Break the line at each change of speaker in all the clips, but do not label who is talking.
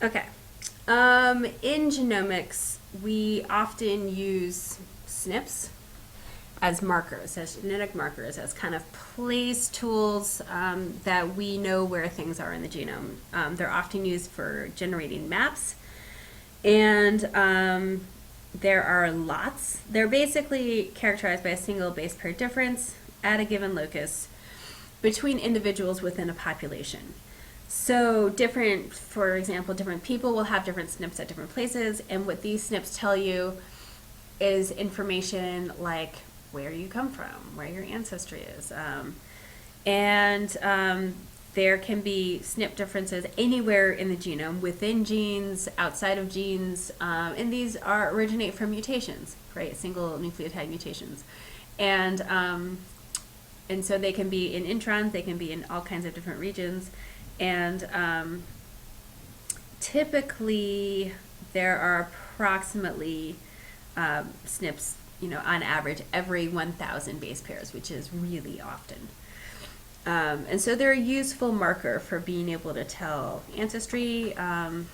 Okay. In genomics, we often use SNPs as markers, as genetic markers, as kind of place tools that we know where things are in the genome. They're often used for generating maps, and there are lots. They're basically characterized by a single base pair difference at a given locus between individuals within a population. So for example, different people will have different SNPs at different places, and what these SNPs tell you is information like where you come from, where your ancestry is. And there can be SNP differences anywhere in the genome, within genes, outside of genes, and these originate from mutations, right? Single nucleotide mutations. And so they can be in introns, they can be in all kinds of different regions. And typically, there are approximately SNPs, on average, every 1,000 base pairs, which is really often. And so they're a useful marker for being able to tell ancestry and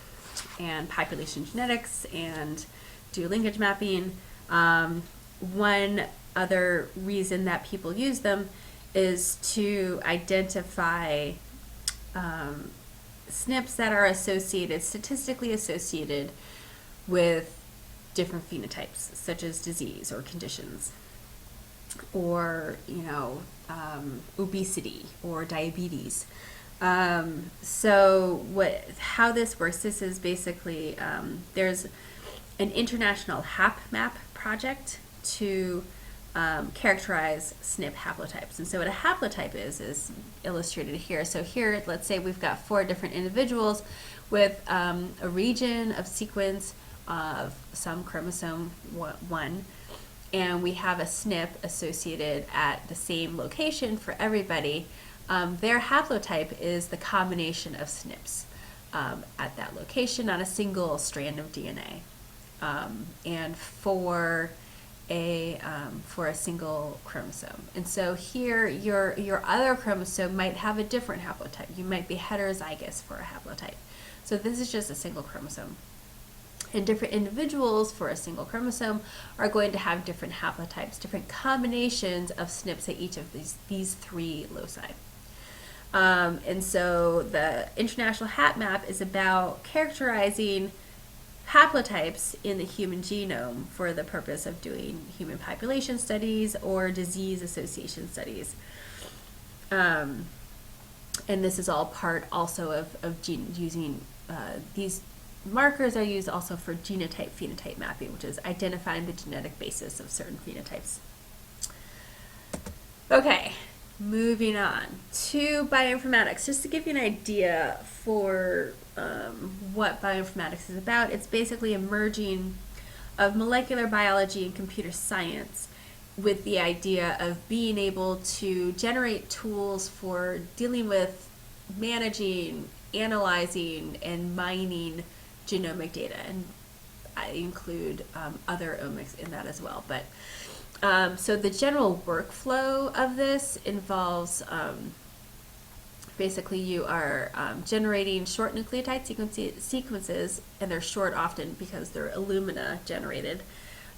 population genetics and do linkage mapping. One other reason that people use them is to identify SNPs that are statistically associated with different phenotypes, such as disease or conditions, or obesity or diabetes. So how this works? This is basically there's an international Heatmap project to characterize SNP haplotypes. And so what a haplotype is illustrated here. So here, let's say we've got 4 different individuals with a region of sequence of some chromosome 1, and we have a SNP associated at the same location for everybody. Their haplotype is the combination of SNPs at that location on a single strand of DNA. And for a single chromosome. And so here, your other chromosome might have a different haplotype. You might be heterozygous for a haplotype. So this is just a single chromosome. And different individuals for a single chromosome are going to have different haplotypes, different combinations of SNPs at each of these 3 loci. And so the International Heatmap is about characterizing haplotypes in the human genome for the purpose of doing human population studies or disease association studies. And this is all part also of using these markers are used also for genotype-phenotype mapping, which is identifying the genetic basis of certain phenotypes. Okay, moving on to bioinformatics. Just to give you an idea for what bioinformatics is about, it's basically a merging of molecular biology and computer science with the idea of being able to generate tools for dealing with managing, analyzing, and mining genomic data. And I include other omics in that as well. But so the general workflow of this involves basically you are generating short nucleotide sequences, and they're short often because they're Illumina generated.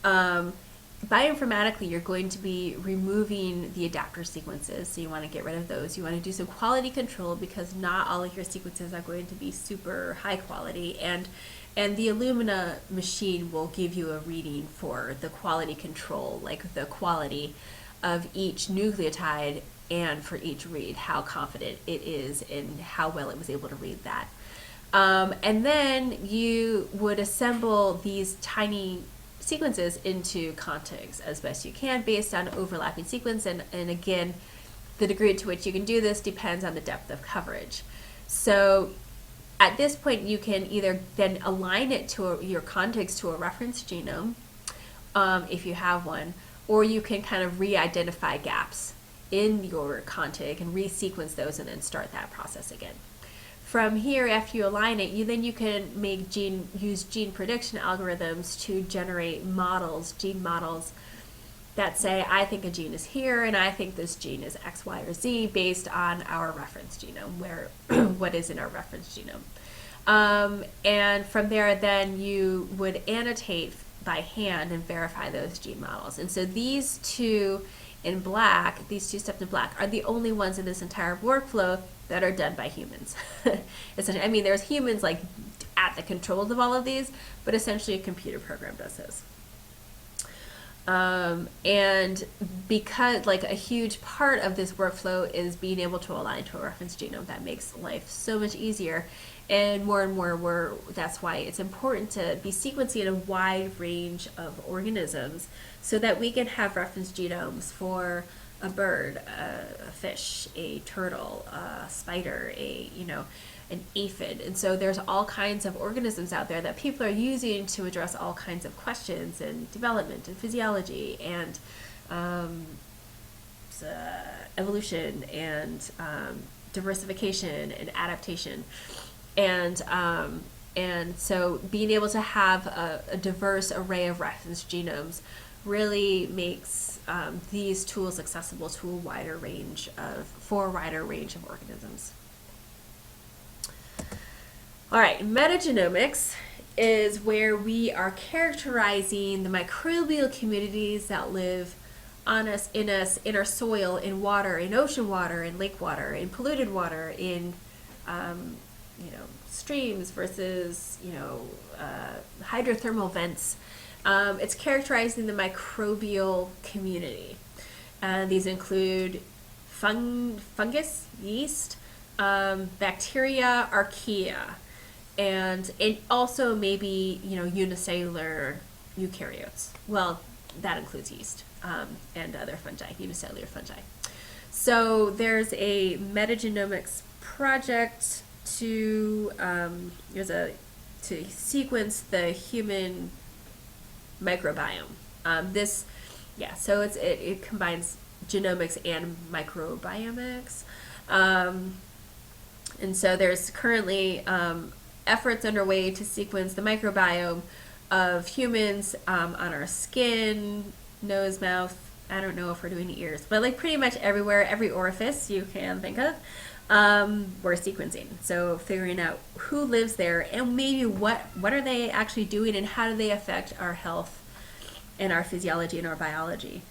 Bioinformatically, you're going to be removing the adapter sequences, so you want to get rid of those. You want to do some quality control because not all of your sequences are going to be super high quality, and the Illumina machine will give you a reading for the quality control, like the quality of each nucleotide and for each read, how confident it is in how well it was able to read that. And then you would assemble these tiny sequences into contigs as best you can based on overlapping sequence, and again, the degree to which you can do this depends on the depth of coverage. So at this point, you can either then align it to your contigs to a reference genome, if you have one, or you can kind of re-identify gaps in your contig and resequence those and then start that process again. From here, after you align it, you can use gene prediction algorithms to generate models, gene models, that say, I think a gene is here, and I think this gene is X, Y, or Z based on our reference genome, what is in our reference genome. And from there, then you would annotate by hand and verify those gene models. And so these two in black, these two steps in black, are the only ones in this entire workflow that are done by humans. Essentially, I mean, there's humans like at the controls of all of these, but essentially a computer program does this. And because like a huge part of this workflow is being able to align to a reference genome, that makes life so much easier. And more that's why it's important to be sequencing a wide range of organisms so that we can have reference genomes for a bird, a fish, a turtle, a spider, an aphid. And so there's all kinds of organisms out there that people are using to address all kinds of questions in development and physiology and evolution and diversification and adaptation. And so being able to have a diverse array of reference genomes really makes these tools accessible to a wider range of organisms. All right, metagenomics is where we are characterizing the microbial communities that live on us, in our soil, in water, in ocean water, in lake water, in polluted water, in streams versus hydrothermal vents. It's characterizing the microbial community. These include fungus, yeast, bacteria, archaea, and it also maybe unicellular eukaryotes. Well, that includes yeast and other fungi, unicellular fungi. So there's a metagenomics project to sequence the human microbiome. So it combines genomics and microbiomics. And so there's currently efforts underway to sequence the microbiome of humans on our skin, nose, mouth. I don't know if we're doing ears, but like pretty much everywhere, every orifice you can think of, we're sequencing. So figuring out who lives there and maybe what are they actually doing and how do they affect our health and our physiology and our biology.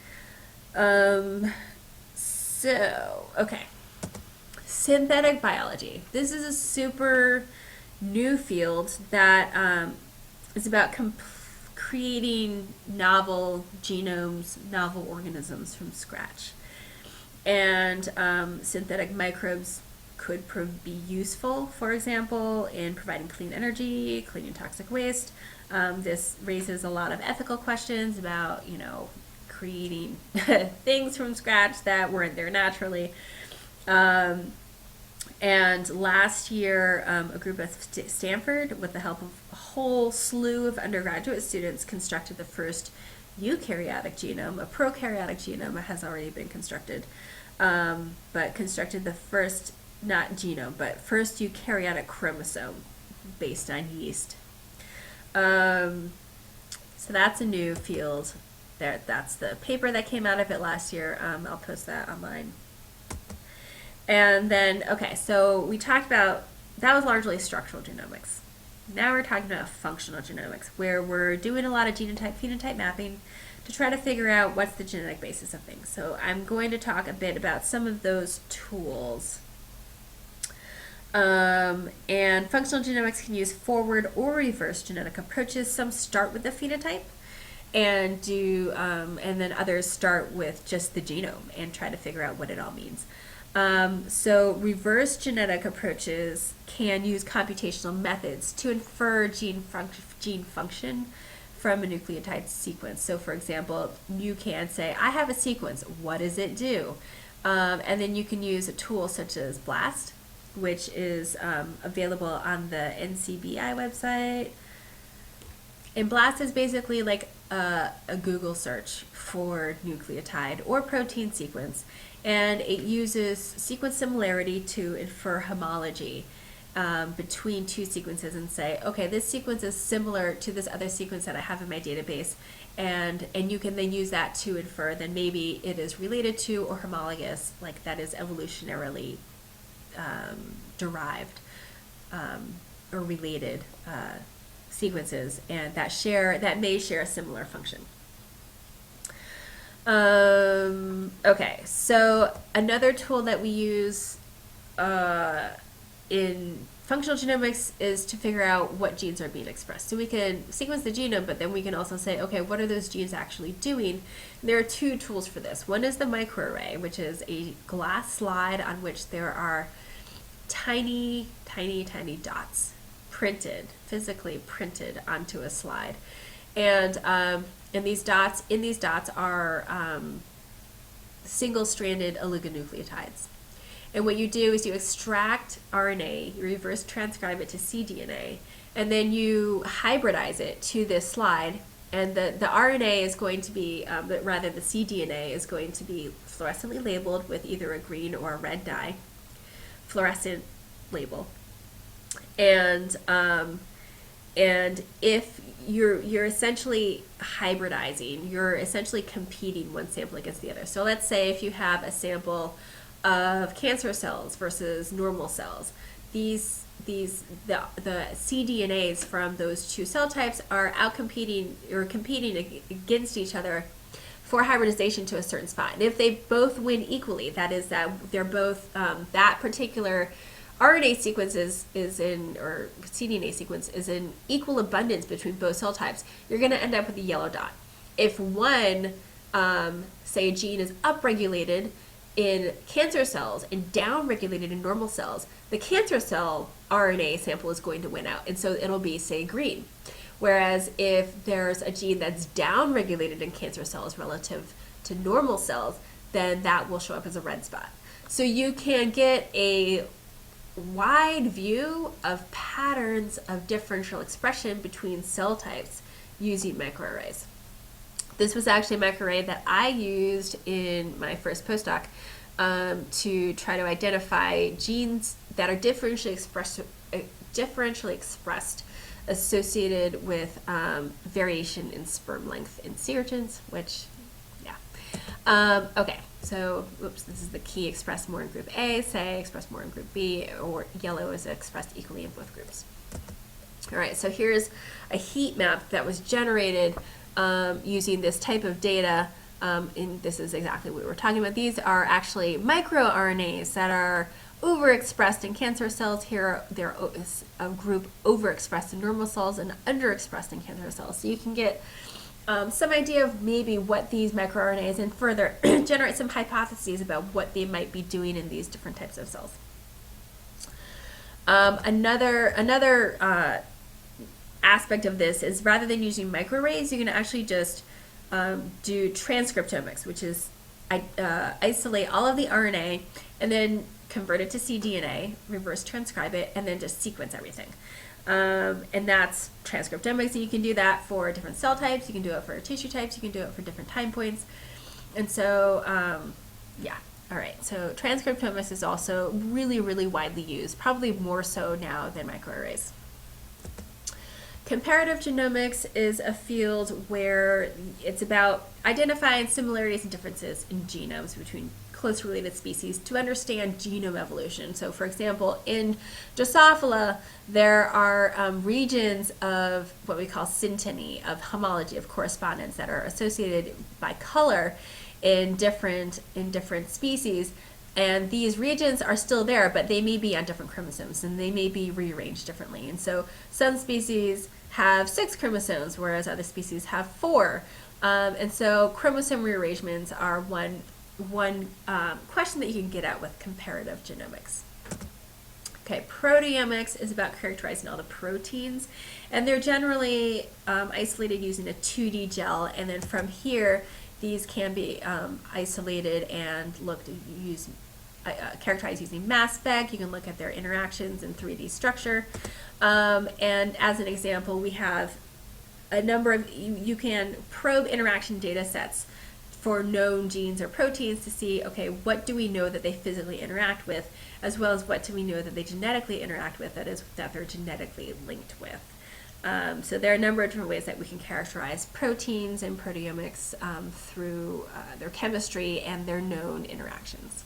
Synthetic biology. This is a super new field that is about creating novel genomes, novel organisms from scratch. And synthetic microbes could be useful, for example, in providing clean energy, cleaning toxic waste. This raises a lot of ethical questions about, creating things from scratch that weren't there naturally. And last year, a group at Stanford, with the help of a whole slew of undergraduate students, constructed the first eukaryotic genome. A prokaryotic genome has already been constructed, but constructed the first, not genome, but first eukaryotic chromosome based on yeast. So that's a new field. That's the paper that came out of it last year. I'll post that online. And then, so we talked about, that was largely structural genomics. Now we're talking about functional genomics, where we're doing a lot of genotype-phenotype mapping to try to figure out what's the genetic basis of things. So I'm going to talk a bit about some of those tools. And functional genomics can use forward or reverse genetic approaches. Some start with the phenotype and then others start with just the genome and try to figure out what it all means. So reverse genetic approaches can use computational methods to infer gene function from a nucleotide sequence. So for example, you can say, I have a sequence, what does it do? And then you can use a tool such as BLAST, which is available on the NCBI website. And BLAST is basically like a Google search for nucleotide or protein sequence. And it uses sequence similarity to infer homology between two sequences and say, okay, this sequence is similar to this other sequence that I have in my database. And you can then use that to infer that maybe it is related to or homologous, like that is evolutionarily derived or related sequences, and that may share a similar function. Okay, so another tool that we use in functional genomics is to figure out what genes are being expressed. So we can sequence the genome, but then we can also say, okay, what are those genes actually doing? And there are two tools for this. One is the microarray, which is a glass slide on which there are tiny, tiny, tiny dots physically printed onto a slide. And these dots are single-stranded oligonucleotides. And what you do is you extract RNA, you reverse transcribe it to cDNA, and then you hybridize it to this slide. And the RNA is going to be, the cDNA is going to be fluorescently labeled with either a green or a red dye, fluorescent label. And if you're essentially hybridizing, you're essentially competing one sample against the other. So let's say if you have a sample of cancer cells versus normal cells, the cDNAs from those two cell types are competing against each other for hybridization to a certain spot. And if they both win equally, that is that they're both that particular RNA sequence is in, or cDNA sequence is in equal abundance between both cell types, you're going to end up with a yellow dot. If one, say a gene is upregulated in cancer cells and downregulated in normal cells, the cancer cell RNA sample is going to win out, and so it'll be, say, green. Whereas if there's a gene that's downregulated in cancer cells relative to normal cells, then that will show up as a red spot. So you can get a wide view of patterns of differential expression between cell types using microarrays. This was actually a microarray that I used in my first postdoc to try to identify genes that are differentially expressed associated with variation in sperm length in sea urchins, which, yeah. Okay, so, this is the key expressed more in group A, say expressed more in group B, or yellow is expressed equally in both groups. All right, so here's a heat map that was generated using this type of data, and this is exactly what we were talking about. These are actually microRNAs that are overexpressed in cancer cells. Here, they're a group overexpressed in normal cells and underexpressed in cancer cells. So you can get some idea of maybe what these microRNAs, and further generate some hypotheses about what they might be doing in these different types of cells. Another aspect of this is, rather than using microarrays, you can actually just do transcriptomics, which is isolate all of the RNA and then convert it to cDNA, reverse transcribe it, and then just sequence everything. And that's transcriptomics, and you can do that for different cell types, you can do it for tissue types, you can do it for different time points. And so, yeah, all right, so transcriptomics is also really, really widely used, probably more so now than microarrays. Comparative genomics is a field where it's about identifying similarities and differences in genomes between close related species to understand genome evolution. So, for example, in Drosophila, there are regions of what we call synteny, of homology, of correspondence, that are associated by color in different species. And these regions are still there, but they may be on different chromosomes, and they may be rearranged differently. And so some species have 6 chromosomes, whereas other species have 4. And so chromosome rearrangements are one question that you can get at with comparative genomics. Okay, proteomics is about characterizing all the proteins, and they're generally isolated using a 2D gel, and then from here, these can be isolated and characterized using mass spec. You can look at their interactions in 3D structure. And as an example, we have a number of, you can probe interaction data sets for known genes or proteins to see, okay, what do we know that they physically interact with, as well as what do we know that they genetically interact with, that they're genetically linked with. So there are a number of different ways that we can characterize proteins and proteomics through their chemistry and their known interactions.